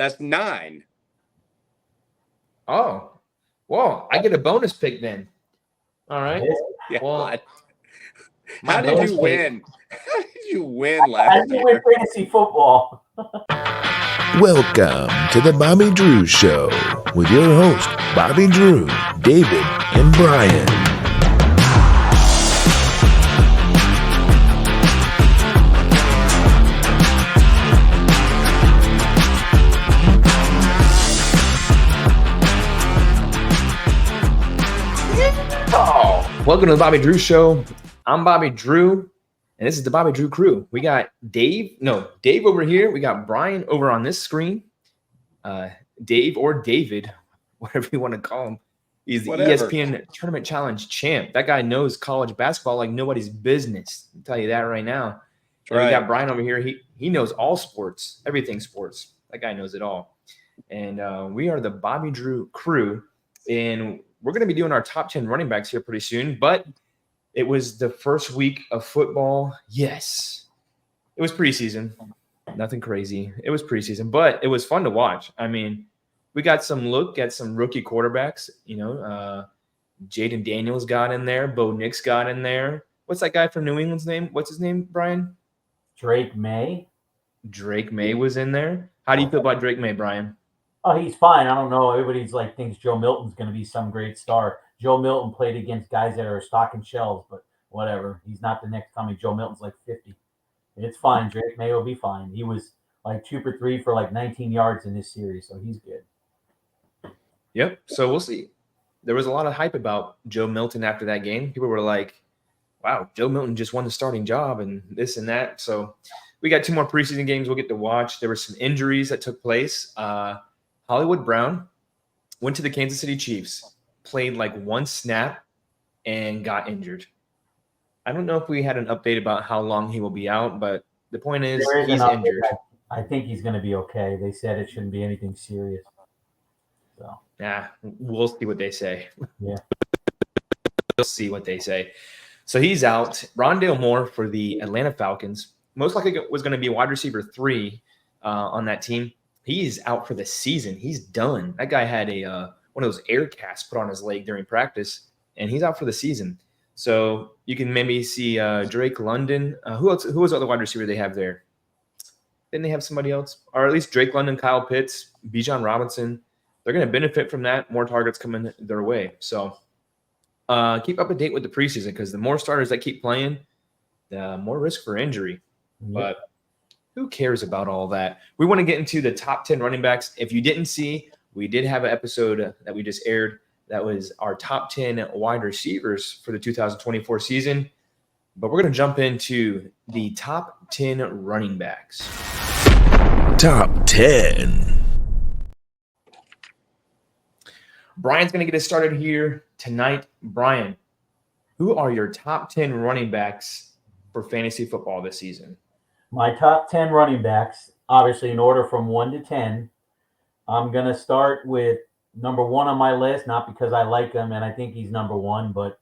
That's 9. Oh, well, I get a bonus pick then. All right. Yeah, Well, what? my How did bonus you pick- win? How did you win How last do you win year? fantasy football? Welcome to the Bobby Drew Show with your host, Bobby Drew, David, and Brian. Welcome to the Bobby Drew Show. I'm Bobby Drew, and this is the Bobby Drew crew. We got Dave over here. We got Brian over on this screen. Dave or David, whatever you want to call him. He's the Whatever. ESPN Tournament Challenge champ. That guy knows college basketball like nobody's business. I'll tell you that right now. That's And we right. got Brian over here. He knows all sports, everything sports. That guy knows it all. And we are the Bobby Drew crew, and we're going to be doing our top 10 running backs here pretty soon. But it was the first week of football. Yes, it was preseason. Nothing crazy. It was preseason, but it was fun to watch. I mean, we got some look at some rookie quarterbacks. Jaden Daniels got in there. Bo Nix got in there. What's that guy from New England's name? What's his name, Brian? Drake May. Drake May was in there. How do you feel about Drake May, Brian? Oh, he's fine. I don't know. Everybody's like thinks Joe Milton's going to be some great star. Joe Milton played against guys that are stocking shelves, but whatever. He's not the next coming. Joe Milton's like 50. It's fine. Drake May will be fine. He was like 2 for 3 for like 19 yards in this series, so he's good. Yep. So we'll see. There was a lot of hype about Joe Milton after that game. People were like, wow, Joe Milton just won the starting job and this and that. So we got 2 more preseason games we'll get to watch. There were some injuries that took place. Hollywood Brown went to the Kansas City Chiefs, played like 1 snap, and got injured. I don't know if we had an update about how long he will be out, but the point is he's injured. I think he's going to be okay. They said it shouldn't be anything serious. So yeah, we'll see what they say. Yeah. We'll see what they say. So he's out. Rondale Moore for the Atlanta Falcons. Most likely was going to be wide receiver 3 on that team. He's out for the season. He's done. That guy had one of those air casts put on his leg during practice, and he's out for the season. So you can maybe see Drake London. Who else? Who was the other wide receiver they have there? Didn't they have somebody else? Or at least Drake London, Kyle Pitts, Bijan Robinson. They're going to benefit from that. More targets coming their way. So keep up to date with the preseason, because the more starters that keep playing, the more risk for injury. yeah. But who cares about all that? We want to get into the top 10 running backs. If you didn't see, we did have an episode that we just aired. That was our top 10 wide receivers for the 2024 season. But we're going to jump into the top 10 running backs. Top 10. Brian's going to get us started here tonight. Brian, who are your top 10 running backs for fantasy football this season? My top 10 running backs, obviously in order from 1 to 10. I'm going to start with number 1 on my list, not because I like him and I think he's number 1, but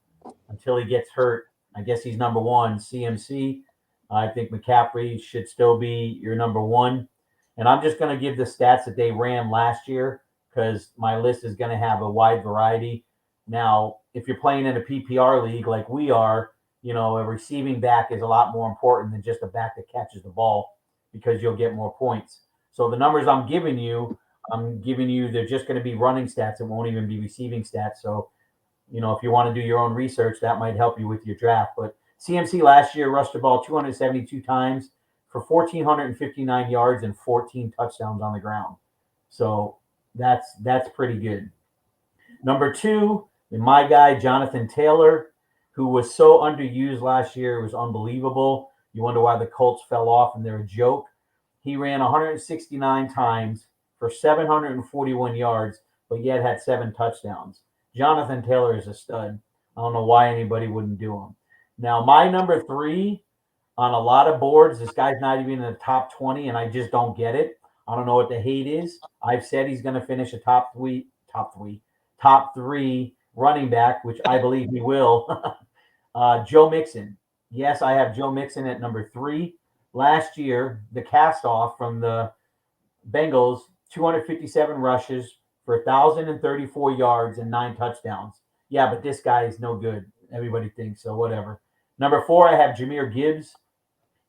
until he gets hurt, I guess he's number 1, CMC. I think McCaffrey should still be your number 1. And I'm just going to give the stats that they ran last year, because my list is going to have a wide variety. Now, if you're playing in a PPR league like we are, a receiving back is a lot more important than just a back that catches the ball, because you'll get more points. So the numbers I'm giving you, they're just going to be running stats. It won't even be receiving stats. So, if you want to do your own research, that might help you with your draft. But CMC last year rushed the ball 272 times for 1,459 yards and 14 touchdowns on the ground. So that's pretty good. Number 2, my guy, Jonathan Taylor, who was so underused last year. It was unbelievable. You wonder why the Colts fell off and they're a joke. He ran 169 times for 741 yards, but yet had 7 touchdowns. Jonathan Taylor is a stud. I don't know why anybody wouldn't do him. Now, my number 3 on a lot of boards, this guy's not even in the top 20, and I just don't get it. I don't know what the hate is. I've said he's going to finish a top three running back, which I believe he will. Joe Mixon. Yes, I have Joe Mixon at number 3. Last year, the cast-off from the Bengals, 257 rushes for 1,034 yards and 9 touchdowns. Yeah, but this guy is no good. Everybody thinks so, whatever. Number 4, I have Jameer Gibbs.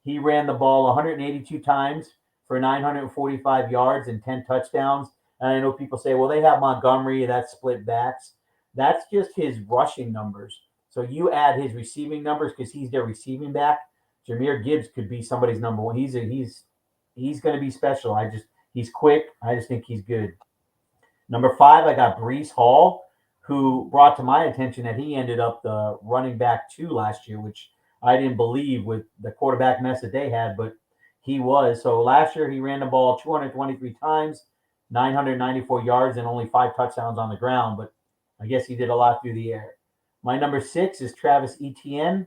He ran the ball 182 times for 945 yards and 10 touchdowns. And I know people say, well, they have Montgomery, that's split backs. That's just his rushing numbers. So you add his receiving numbers because he's their receiving back. Jameer Gibbs could be somebody's number one. He's going to be special. He's quick. I just think he's good. Number 5, I got Brees Hall, who brought to my attention that he ended up the running back 2 last year, which I didn't believe with the quarterback mess that they had, but he was. So last year he ran the ball 223 times, 994 yards, and only 5 touchdowns on the ground. But I guess he did a lot through the air. My number 6 is Travis Etienne.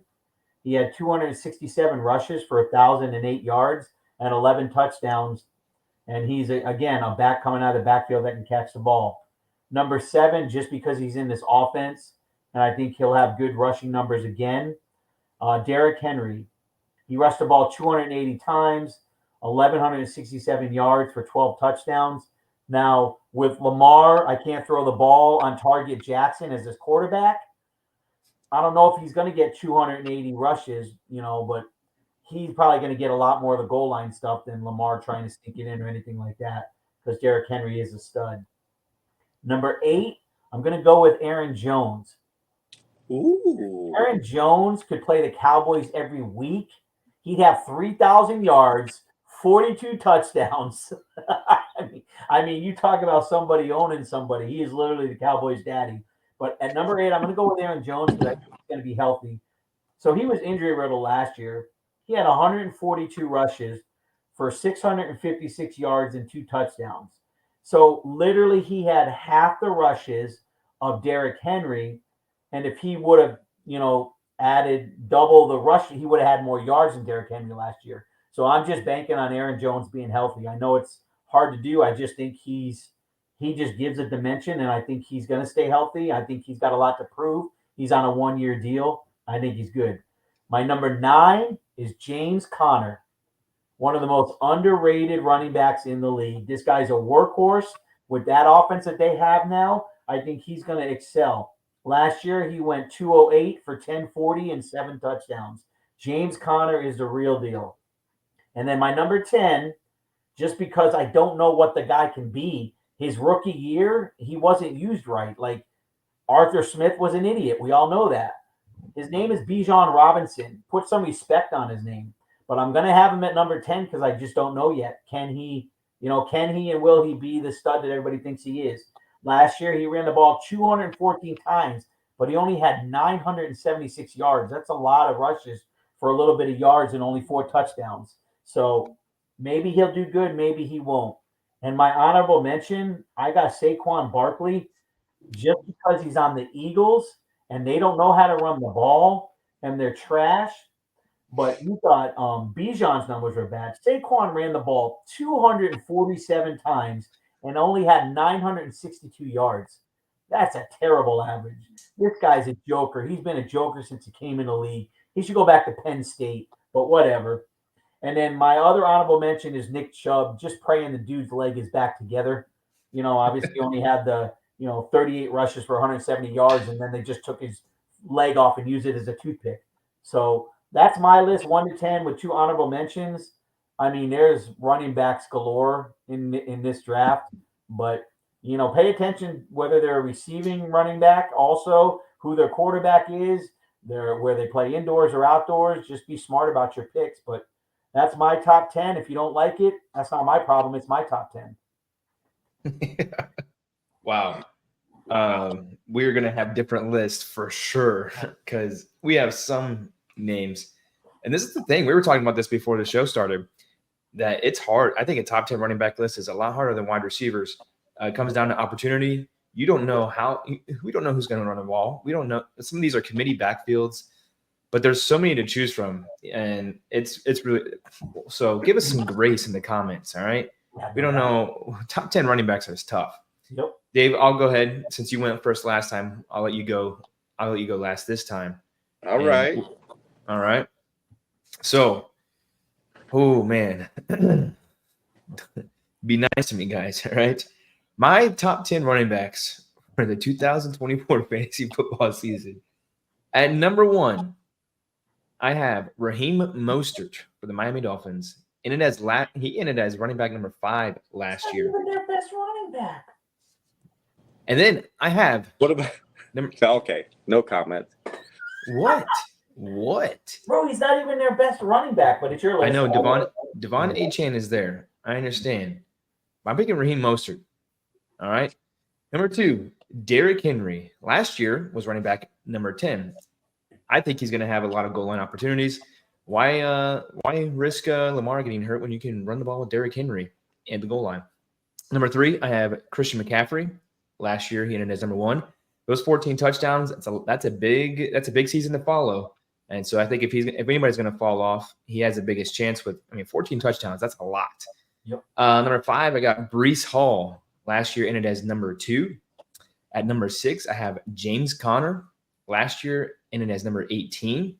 He had 267 rushes for 1,008 yards and 11 touchdowns. And he's, again, a back coming out of the backfield that can catch the ball. Number 7, just because he's in this offense, and I think he'll have good rushing numbers again, Derrick Henry. He rushed the ball 280 times, 1,167 yards for 12 touchdowns. Now, with Lamar, I can't throw the ball on Target Jackson as his quarterback. I don't know if he's going to get 280 rushes, but he's probably going to get a lot more of the goal line stuff than Lamar trying to sneak it in or anything like that because Derrick Henry is a stud. Number 8, I'm going to go with Aaron Jones. Ooh. Aaron Jones could play the Cowboys every week. He'd have 3,000 yards, 42 touchdowns. I mean, you talk about somebody owning somebody. He is literally the Cowboys' daddy. But at number 8, I'm going to go with Aaron Jones because I think he's going to be healthy. So he was injury riddled last year. He had 142 rushes for 656 yards and 2 touchdowns. So literally he had half the rushes of Derrick Henry. And if he would have, added double the rush, he would have had more yards than Derrick Henry last year. So I'm just banking on Aaron Jones being healthy. I know it's hard to do. I just think he just gives a dimension, and I think he's going to stay healthy. I think he's got a lot to prove. He's on a 1-year deal. I think he's good. My number 9 is James Conner, one of the most underrated running backs in the league. This guy's a workhorse. With that offense that they have now, I think he's going to excel. Last year, he went 208 for 1,040 and 7 touchdowns. James Conner is the real deal. And then my number 10, just because I don't know what the guy can be, his rookie year, he wasn't used right. Like Arthur Smith was an idiot. We all know that. His name is Bijan Robinson. Put some respect on his name. But I'm going to have him at number 10 because I just don't know yet. Can he and will he be the stud that everybody thinks he is? Last year, he ran the ball 214 times, but he only had 976 yards. That's a lot of rushes for a little bit of yards and only 4 touchdowns. So maybe he'll do good. Maybe he won't. And my honorable mention, I got Saquon Barkley just because he's on the Eagles and they don't know how to run the ball and they're trash. But you thought Bijan's numbers were bad. Saquon ran the ball 247 times and only had 962 yards. That's a terrible average. This guy's a joker. He's been a joker since he came in the league. He should go back to Penn State, but whatever. And then my other honorable mention is Nick Chubb. Just praying the dude's leg is back together. Obviously only had the 38 rushes for 170 yards, and then they just took his leg off and used it as a toothpick. So that's my list, 1 to 10 with 2 honorable mentions. I mean, there's running backs galore in this draft, but pay attention whether they're a receiving running back, also who their quarterback is, where they play indoors or outdoors. Just be smart about your picks. But that's my top 10. If you don't like it, that's not my problem. It's my top 10. Wow. We're going to have different lists for sure because we have some names. And this is the thing. We were talking about this before the show started, that it's hard. I think a top 10 running back list is a lot harder than wide receivers. It comes down to opportunity. We don't know who's going to run the ball. We don't know. Some of these are committee backfields, but there's so many to choose from. And it's really, so give us some grace in the comments. All right. We don't know. Top 10 running backs is tough. Yep. Dave, I'll go ahead. Since you went first last time, I'll let you go last this time. All right. All right. So, oh man, Be nice to me, guys. All right. My top 10 running backs for the 2024 fantasy football season. At number 1, I have Raheem Mostert for the Miami Dolphins. He ended as running back number 5 last year. Even their best running back. And then I have What about? Okay, no comment. what? What? Bro, he's not even their best running back, but it's your list. I know Devon Achane is there. I understand. I'm picking Raheem Mostert. All right. Number 2, Derrick Henry. Last year was running back number 10. I think he's going to have a lot of goal line opportunities. Why risk Lamar getting hurt when you can run the ball with Derrick Henry and the goal line? Number 3, I have Christian McCaffrey. Last year he ended as number 1. Those 14 touchdowns. That's a big season to follow. And so I think if anybody's going to fall off, he has the biggest chance with. 14 touchdowns. That's a lot. Yep. Number 5, I got Breece Hall. Last year ended as number 2. At number 6, I have James Conner. Last year ended as number 18.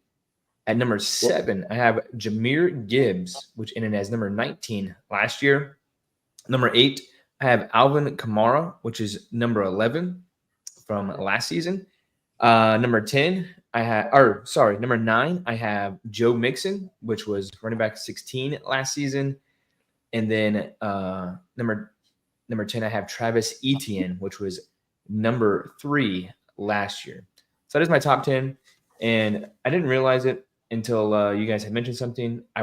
At number 7, I have Jahmyr Gibbs, which ended as number 19 last year. Number 8, I have Alvin Kamara, which is number 11 from last season. Number 9, I have Joe Mixon, which was running back 16 last season. And then number 10, I have Travis Etienne, which was number 3 last year. So that is my top 10. And I didn't realize it until you guys had mentioned something. I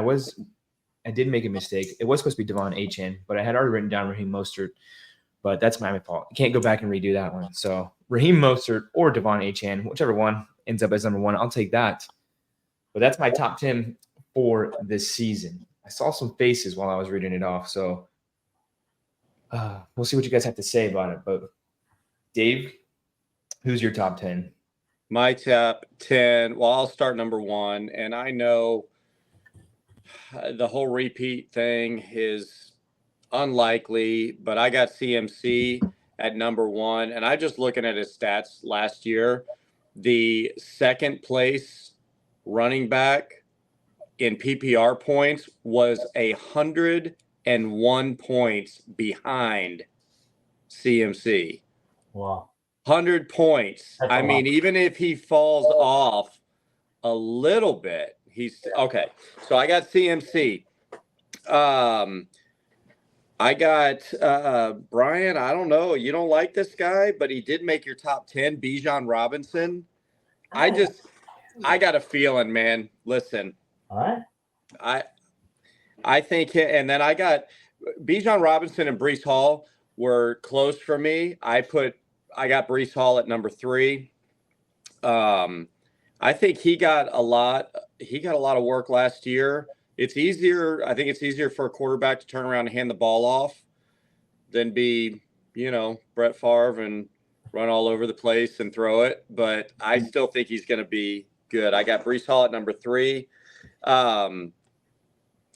did make a mistake. It was supposed to be Devon Achane, but I had already written down Raheem Mostert. But that's my fault. I can't go back and redo that one. So Raheem Mostert or Devon Achane, whichever one ends up as number 1, I'll take that. But that's my top 10 for this season. I saw some faces while I was reading it off. So we'll see what you guys have to say about it. But Dave, who's your top 10? My top 10. Well, I'll start number 1. And I know the whole repeat thing is unlikely, but I got CMC at number 1. And I just looking at his stats last year, the second place running back in PPR points was 101 points behind CMC. Wow. 100 points. That's I mean, even if he falls off a little bit, he's okay. So I got CMC. I got Brian. I don't know. You don't like this guy, but he did make your top 10. Bijan Robinson. I got a feeling, man. Listen. All right. I think, and then I got Bijan Robinson and Breece Hall were close for me. I got Breece Hall at number 3. I think he got a lot of work last year. I think it's easier for a quarterback to turn around and hand the ball off than be, Brett Favre and run all over the place and throw it. But I still think he's going to be good. I got Breece Hall at number 3.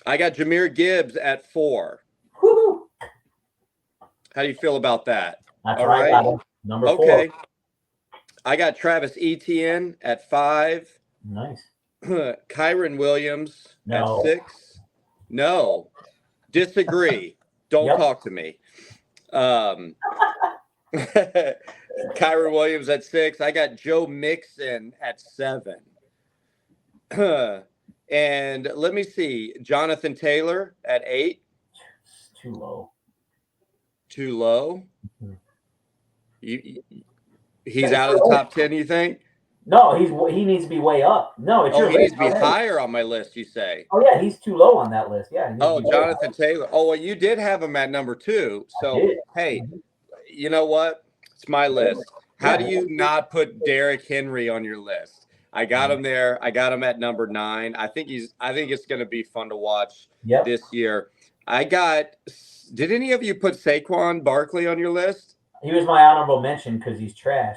I got Jahmyr Gibbs at 4. Woo-hoo. How do you feel about that? That's All right. right. Number 4. Okay. I got Travis Etienne at 5. Nice. Kyron Williams No. at 6. No. Disagree. Don't Yep. talk to me. Kyron Williams at 6. I got Joe Mixon at 7. And let me see. Jonathan Taylor at 8. It's too low. Too low? Mhm. He's out of the top 10, you think? No, he needs to be way up. No, it's your He needs list to be already. higher on my list, you say? Oh yeah, he's too low on that list. Yeah. he needs Oh, to be way Jonathan Taylor. Oh, well, you did have him at number 2. So, did. hey, you know what? It's my list. How do you not put Derrick Henry on your list? I got him there. I got him at number 9. I think it's going to be fun to watch this year. Did any of you put Saquon Barkley on your list? He was my honorable mention because he's trash.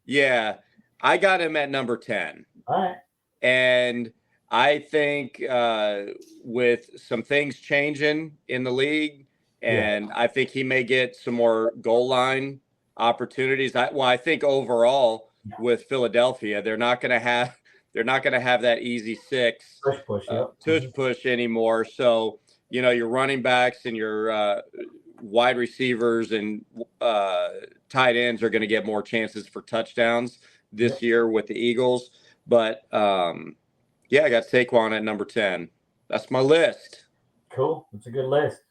Yeah. I got him at number 10. All right. And I think with some things changing in the league, and I think he may get some more goal line opportunities. I think overall with Philadelphia, they're not going to have that easy 6 Push. tush push anymore. So, your running backs and your wide receivers and tight ends are going to get more chances for touchdowns this year with the Eagles. But yeah, I got Saquon at number 10. That's my list. Cool. It's a good list.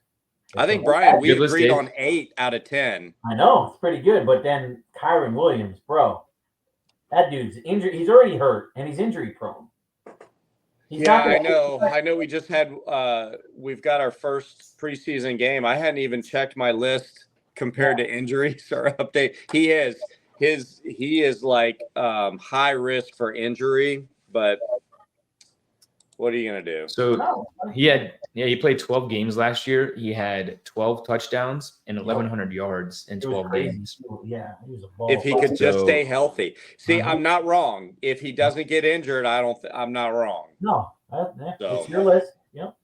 I think, Brian, we Good list, agreed Dave. on 8 out of 10. I know it's pretty good, but then Kyron Williams, bro, that dude's injured. He's already hurt and he's injury prone. He's Yeah, not gonna- I know. I know we just had we've got our first preseason game. I hadn't even checked my list compared to injuries or update. He is like high risk for injury, but what are you gonna do? So No. he played 12 games last year. He had 12 touchdowns and 1,100 yards in It was 12 crazy. games. Yeah, he was a ball. If he could just So- stay healthy. See, Uh-huh. I'm not wrong. If he doesn't get injured, I'm not wrong. No, So- it's your list. Yep.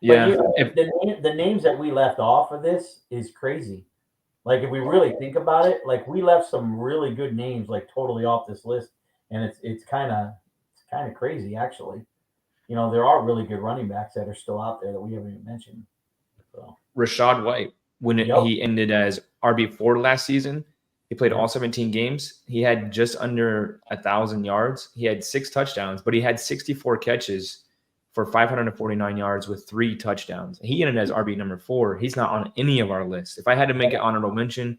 Yeah. But the names that we left off of this is crazy. Like if we really think about it, like we left some really good names like totally off this list, and it's kind of crazy actually. There are really good running backs that are still out there that we haven't even mentioned. So Rashad White, when Yep. he ended as RB4 last season, he played all 17 games. He had just under 1,000 yards. He had 6 touchdowns, but he had 64 catches for 549 yards with 3 touchdowns. He ended as RB number 4. He's not on any of our lists. If I had to make an honorable mention,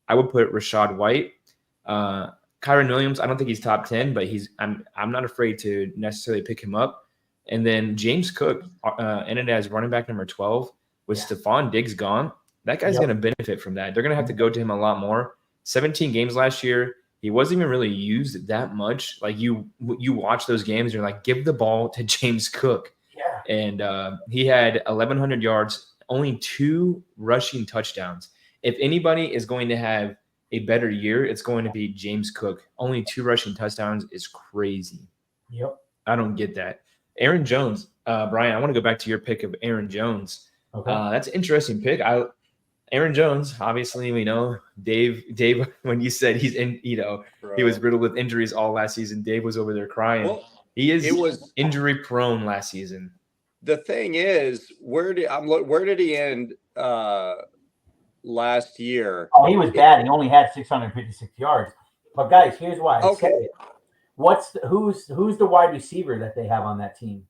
I would put Rashad White. Kyron Williams, I don't think he's top 10, but I'm not afraid to necessarily pick him up. And then James Cook ended as running back number 12 with Stephon Diggs gone. That guy's going to benefit from that. They're going to have to go to him a lot more. 17 games last year. He wasn't even really used that much. Like you watch those games, you're like, give the ball to James Cook. yeah, And he had 1,100 yards, only 2 rushing touchdowns. If anybody is going to have a better year, it's going to be James Cook. Only 2 rushing touchdowns is crazy. yep. I don't get that. Aaron Jones, Brian, I want to go back to your pick of Aaron Jones. Okay. That's an interesting pick. Aaron Jones, obviously, we know Dave, when you said he's in, he was riddled with injuries all last season. Dave was over there crying. Well, He is it was injury prone last season. the thing is, where did he end last year? Oh, he was bad. He only had 656 yards. But guys, here's why I said it. Who's the wide receiver that they have on that team?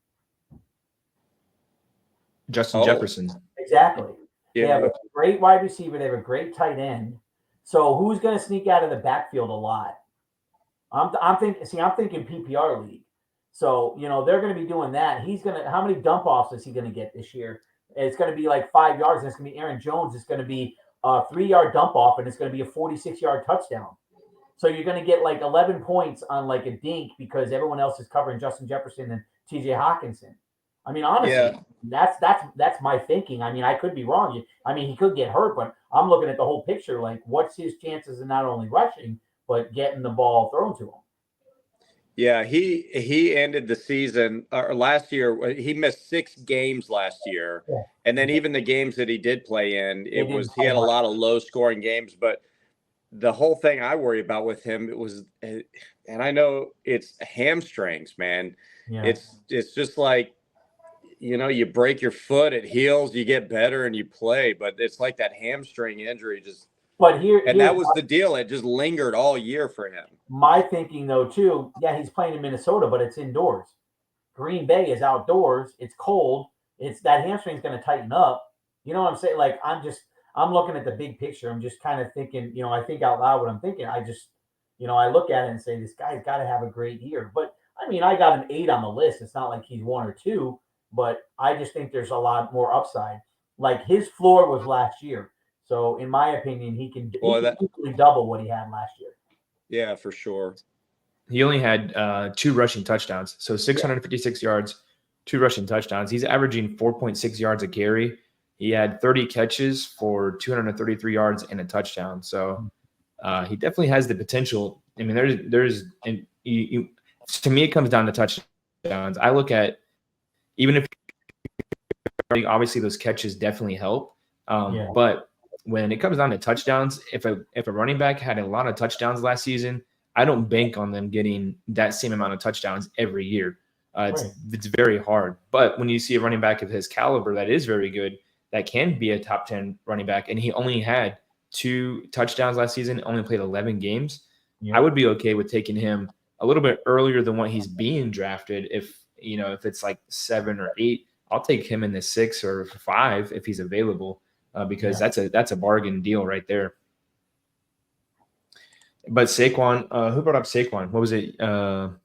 Justin Oh. Jefferson. Exactly. They have Yeah, a great wide receiver. They have a great tight end. So who's going to sneak out of the backfield a lot? I'm thinking PPR league. So they're going to be doing that. How many dump offs is he going to get this year? It's going to be like 5 yards, and it's going to be Aaron Jones. It's going to be a 3-yard dump off, and it's going to be a 46-yard touchdown. So you're going to get like 11 points on like a dink because everyone else is covering Justin Jefferson and T.J. Hawkinson. I mean, honestly, that's my thinking. I mean, I could be wrong. I mean, he could get hurt, but I'm looking at the whole picture. Like, what's his chances of not only rushing but getting the ball thrown to him? yeah. He ended the season or last year. He missed 6 games last year, Yeah. and then even the games that he did play in, he play had a much. lot of low scoring games. But the whole thing I worry about with him and I know it's hamstrings, man. Yeah. It's just like. You break your foot, it heals, you get better, and you play. But it's like that hamstring injury But that was the deal. It just lingered all year for him. my thinking though too. Yeah, he's playing in Minnesota, but it's indoors. Green Bay is outdoors. It's cold. It's that hamstring's going to tighten up. You know what I'm saying? Like I'm looking at the big picture. I'm just kind of thinking. I think out loud what I'm thinking. I just I look at it and say this guy's got to have a great year. But I mean, I got an 8 on the list. It's not like he's 1 or 2. But I just think there's a lot more upside. Like his floor was last year. So in my opinion, he can easily double what he had last year. Yeah, for sure. He only had 2 rushing touchdowns. So 656 yards, 2 rushing touchdowns. He's averaging 4.6 yards a carry. He had 30 catches for 233 yards and a touchdown. So he definitely has the potential. I mean, to me, it comes down to touchdowns. I look at, even if obviously those catches definitely help, but when it comes down to touchdowns, if a running back had a lot of touchdowns last season, I don't bank on them getting that same amount of touchdowns every year. It's very hard. But when you see a running back of his caliber that is very good, that can be a top 10 running back, and he only had 2 touchdowns last season, only played 11 games, I would be okay with taking him a little bit earlier than what he's being drafted. If it's like 7 or 8, I'll take him in the 6 or 5 if he's available, because that's a bargain deal right there. But Saquon, who brought up Saquon? What was it,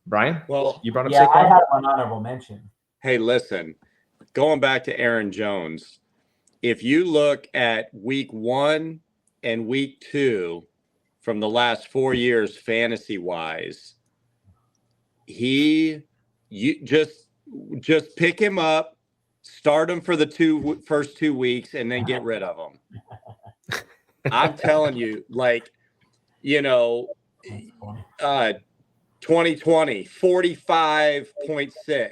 Brian? Well, you brought up Yeah, I Saquon? have an honorable mention. hey, listen, going back to Aaron Jones, if you look at week 1 and week 2 from the last 4 years, fantasy wise, you just pick him up, start him for the first 2 weeks, and then get rid of him. I'm telling you, like, 2020, 45.6.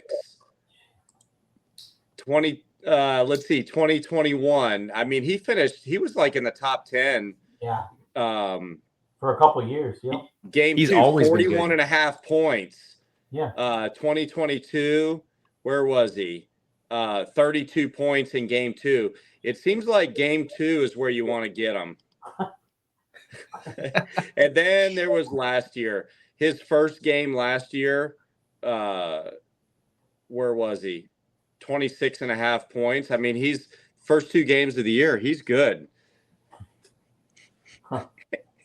2021. I mean, he was like in the top 10. Yeah. For a couple of years. Yep. Game He's 2, always 41 and a half points. Yeah. 2022, where was he? 32 points in game 2. It seems like game 2 is where you want to get him. And then there was last year. His first game last year, where was he? 26 and a half points. I mean, he's first 2 games of the year. He's good.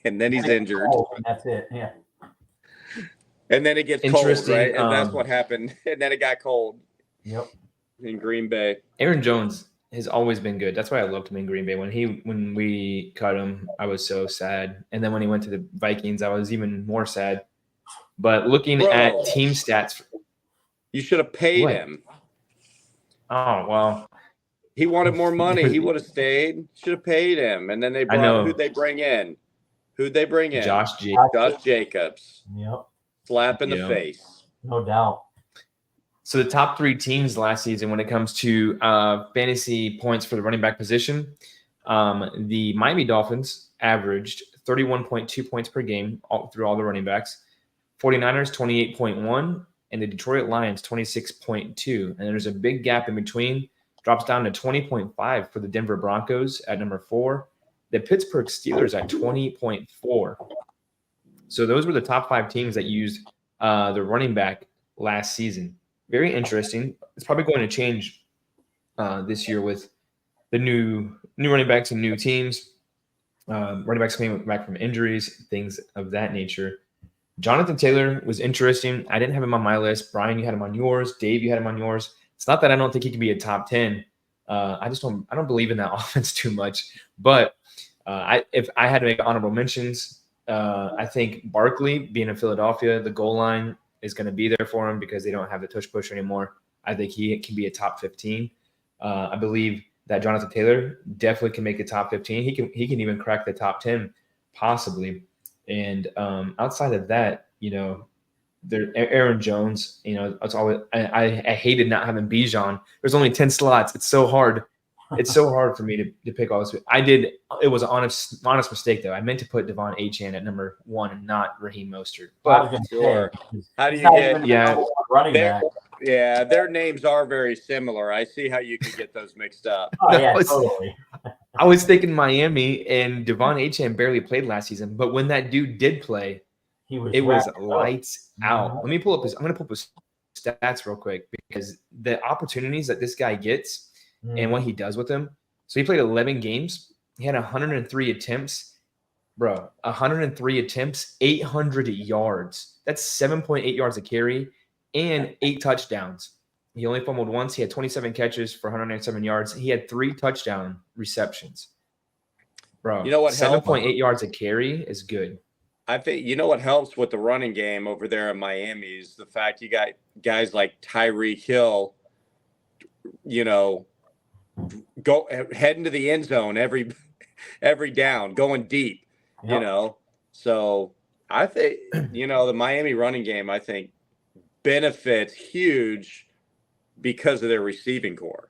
And then he's injured. That's it. Yeah. And then it gets cold, right? And that's what happened. And then it got cold. Yep. In Green Bay. Aaron Jones has always been good. That's why I loved him in Green Bay. When we cut him, I was so sad. And then when he went to the Vikings, I was even more sad. But looking at team stats, you should have paid him. Oh, well. He wanted more money. He would have stayed. Should have paid him. And then who'd they bring in? Josh Jacobs. Josh Jacobs. Yep. Slap in the face. No doubt. So the top 3 teams last season when it comes to fantasy points for the running back position, the Miami Dolphins averaged 31.2 points per game through all the running backs, 49ers 28.1, and the Detroit Lions 26.2. And there's a big gap in between, drops down to 20.5 for the Denver Broncos at number 4, the Pittsburgh Steelers at 20.4. So those were the top 5 teams that used the running back last season. Very interesting. It's probably going to change this year with the new running backs and new teams. Running backs coming back from injuries, things of that nature. Jonathan Taylor was interesting. I didn't have him on my list. Brian, you had him on yours. Dave, you had him on yours. It's not that I don't think he can be a top 10. I don't believe in that offense too much. But if I had to make honorable mentions, I think Barkley, being in Philadelphia, the goal line is going to be there for him because they don't have the tush push anymore. I think he can be a top 15. I believe that Jonathan Taylor definitely can make the top 15. He can even crack the top 10 possibly. And outside of that, Aaron Jones, it's always I hated not having Bijan. There's only 10 slots. It's so hard. It's so hard for me to pick all this. It was an honest mistake though. I meant to put Devon Achane at number 1 and not Raheem Mostert. But sure. How do you get running back? Yeah, their names are very similar. I see how you could get those mixed up. Oh, yeah, totally. I was thinking Miami, and Devon Achane barely played last season. But when that dude did play, it was lights out. I'm going to pull up his stats real quick because the opportunities that this guy gets and what he does with them. So he played 11 games. He had 103 attempts. 103 attempts, 800 yards. That's 7.8 yards a carry and 8 touchdowns. He only fumbled once. He had 27 catches for 197 yards. He had 3 touchdown receptions. Bro, you know what? 7.8 yards a carry is good. I think what helps with the running game over there in Miami is the fact you got guys like Tyreek Hill, go heading to the end zone every down, going deep, So I think the Miami running game I think benefits huge because of their receiving core.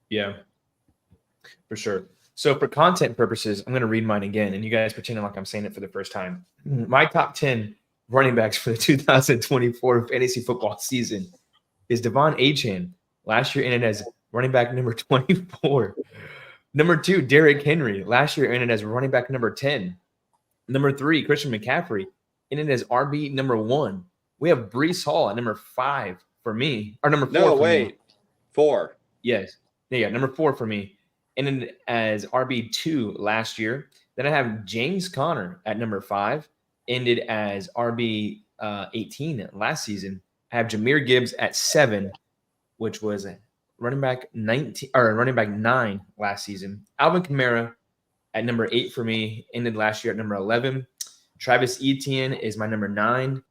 Yeah, for sure. So for content purposes, I'm going to read mine again, and you guys pretending like I'm saying it for the first time. My top 10 running backs for the 2024 fantasy football season is Devon Achane. Last year ended as running back number 24. Number 2, Derrick Henry. Last year ended as running back number 10. Number 3, Christian McCaffrey. Ended as RB number 1. We have Brees Hall at number 5 for me. Or number 4 No, for me. wait. 4. Yes. Yeah, number 4 for me. Ended as RB2 last year. Then I have James Conner at number 5. Ended as RB 18 last season. I have Jahmyr Gibbs at 7, which was running back 9 last season. Alvin Kamara at number 8 for me, ended last year at number 11. Travis Etienne is my number 9.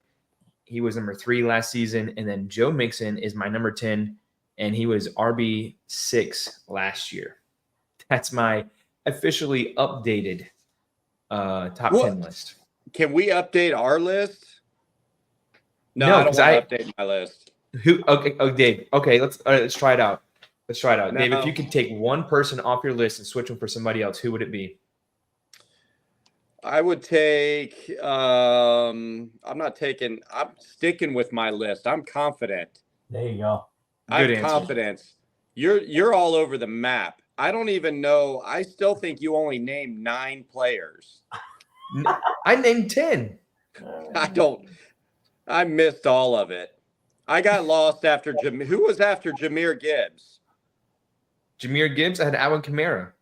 He was number 3 last season. And then Joe Mixon is my number 10, and he was RB6 last year. That's my officially updated top 10 list. Can we update our list? No, No, I don't 'cause want to update my list. Who? Okay, Dave. Okay, let's try it out. Let's try it out. No. Dave, if you could take one person off your list and switch them for somebody else, who would it be? I would take I'm sticking with my list. I'm confident. There you go. I have Good answer. confidence. You're all over the map. I don't even know. I still think you only named 9 players. I named 10. I missed all of it. I got lost after who was after Jahmyr Gibbs? Jahmyr Gibbs. I had Alvin Kamara.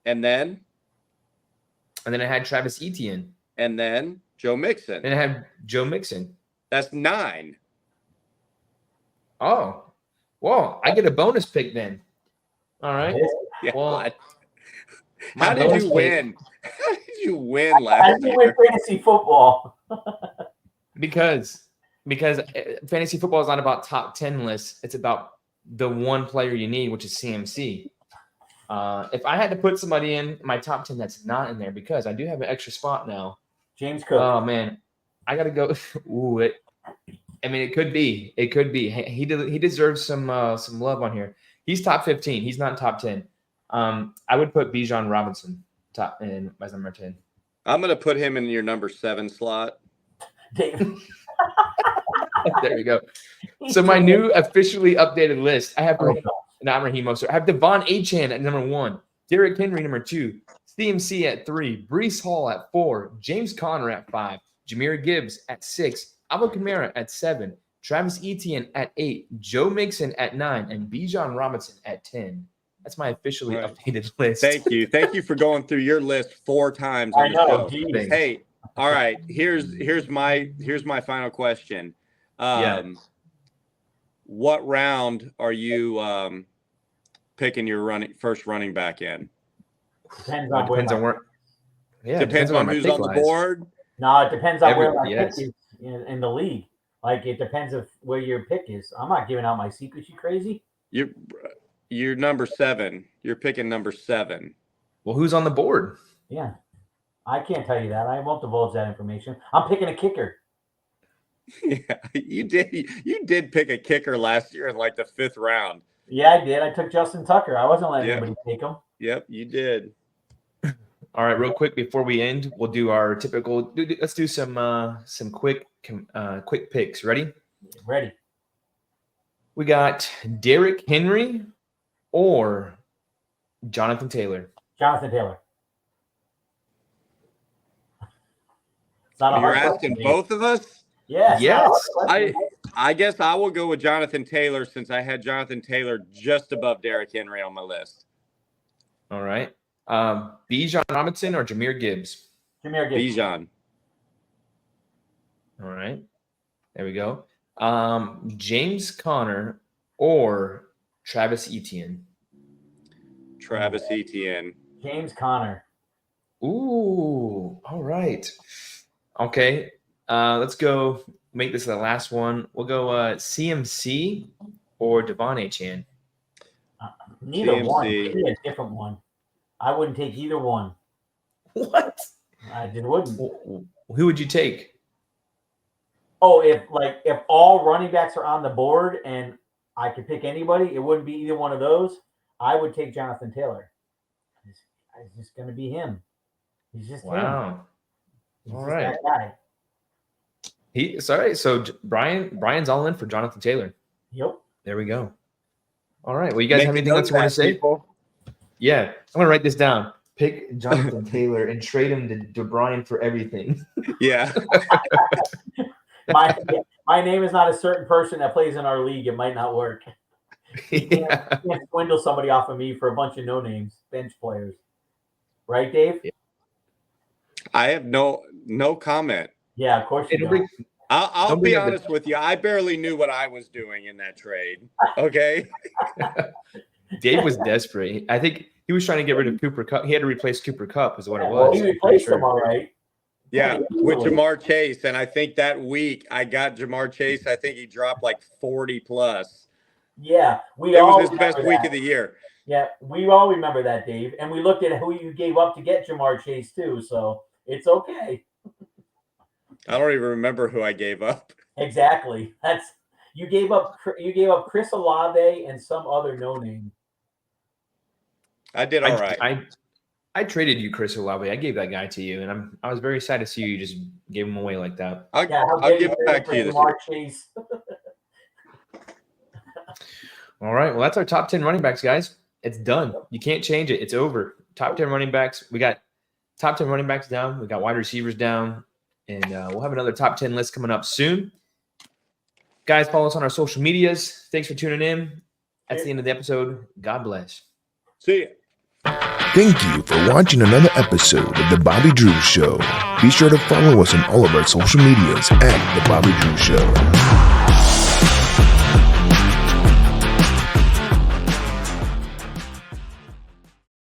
And then And then I had Travis Etienne. Joe Mixon. And I had Joe Mixon. That's 9. Oh, well, I get a bonus pick then. All right. Yeah. Well, How did bonus you pick- win? How did you win How last do you win year? fantasy football? Because fantasy football is not about top 10 lists. It's about the one player you need, which is CMC. If I had to put somebody in my top 10 that's not in there, because I do have an extra spot now. James Cook. Oh man, I gotta go. Ooh, it could be. It could be. He deserves some love on here. He's top 15. He's not top 10. I would put Bijan Robinson top in as number 10. I'm going to put him in your number 7 slot. Dave. There you go. So my new officially updated list. I have not Raheem Mostert. I have Devon Achane at number 1, Derrick Henry number 2, CMC at 3, Brees Hall at 4, James Conner at 5, Jahmyr Gibbs at 6, Alvin Kamara at 7, Travis Etienne at 8, Joe Mixon at 9, and Bijan Robinson at 10. That's my officially Right. updated list. Thank you. Thank you for going through your list 4 times on I the know. show. Geez. Hey, all right. Here's my final question. What round are you picking your first running back in? Depends Well, on it depends on where. Yeah, it Depends where on my who's pick on the lies. board. No, it depends on where my Yes. pick is in the league. Like, it depends of where your pick is. I'm not giving out my secrets. You crazy? You're number 7. You're picking number 7. Well, who's on the board? Yeah. I can't tell you that. I won't divulge that information. I'm picking a kicker. Yeah, you did pick a kicker last year in like the 5th round. Yeah, I did. I took Justin Tucker. I wasn't letting Yeah. anybody take him. Yep, you did. All right, real quick before we end, we'll do our typical. Let's do some quick picks. Ready? Ready. We got Derrick Henry or Jonathan Taylor. Jonathan Taylor. It's not a You're hard asking question, both of us? Yeah. it's not a hard Yes. question. I guess I will go with Jonathan Taylor since I had Jonathan Taylor just above Derrick Henry on my list. All right. Bijan Robinson or Jahmyr Gibbs. Jahmyr Gibbs. Bijan. All right. There we go. James Conner or Travis Etienne. Travis Etienne. James Conner. Ooh. All right. Okay. Let's go make this the last one. We'll go CMC or Devon Achane. Neither one. CMC. Give me a different one. I wouldn't take either one. What? I just wouldn't. Who would you take? Oh, if all running backs are on the board and I could pick anybody, it wouldn't be either one of those. I would take Jonathan Taylor. It's just going to be him. He's just him. Wow. He's All just right. that guy. So Brian's all in for Jonathan Taylor. Yep. There we go. All right. Well, you guys have Make a anything note else of you want that, to say? people. Yeah, I'm gonna write this down. Pick Jonathan Taylor and trade him to Brian for everything. Yeah. My name is not a certain person that plays in our league. It might not work. Yeah. You can't swindle somebody off of me for a bunch of no names, bench players. Right, Dave? I have no comment. Yeah, of course you It'll don't. bring- I'll Don't be bring up honest with you. I barely knew what I was doing in that trade. Okay. Dave was desperate. I think he was trying to get rid of Cooper Cup. He had to replace Cooper Cup, is what it was. Well, he I'm pretty replaced sure. him all right. Yeah, Pretty with easily. Jamar Chase. And I think that week I got Jamar Chase. I think he dropped like 40 plus. Yeah, we It all was his best remember week that. of the year. Yeah, we all remember that, Dave. And we looked at who you gave up to get Jamar Chase too, so it's okay. I don't even remember who I gave up. Exactly. You gave up Chris Olave and some other no name. I did all right. I traded you Chris Olave. I gave that guy to you, and I was very sad to see you just gave him away like that. I'll I'll give it back to you this Jamar year. Chase. All right. Well, that's our top 10 running backs, guys. It's done. You can't change it. It's over. Top 10 running backs. We got top 10 running backs down. We got wide receivers down. And we'll have another top 10 list coming up soon. Guys, follow us on our social medias. Thanks for tuning in. That's the end of the episode. God bless. See ya. Thank you for watching another episode of The Bobby Drew Show. Be sure to follow us on all of our social medias at The Bobby Drew Show.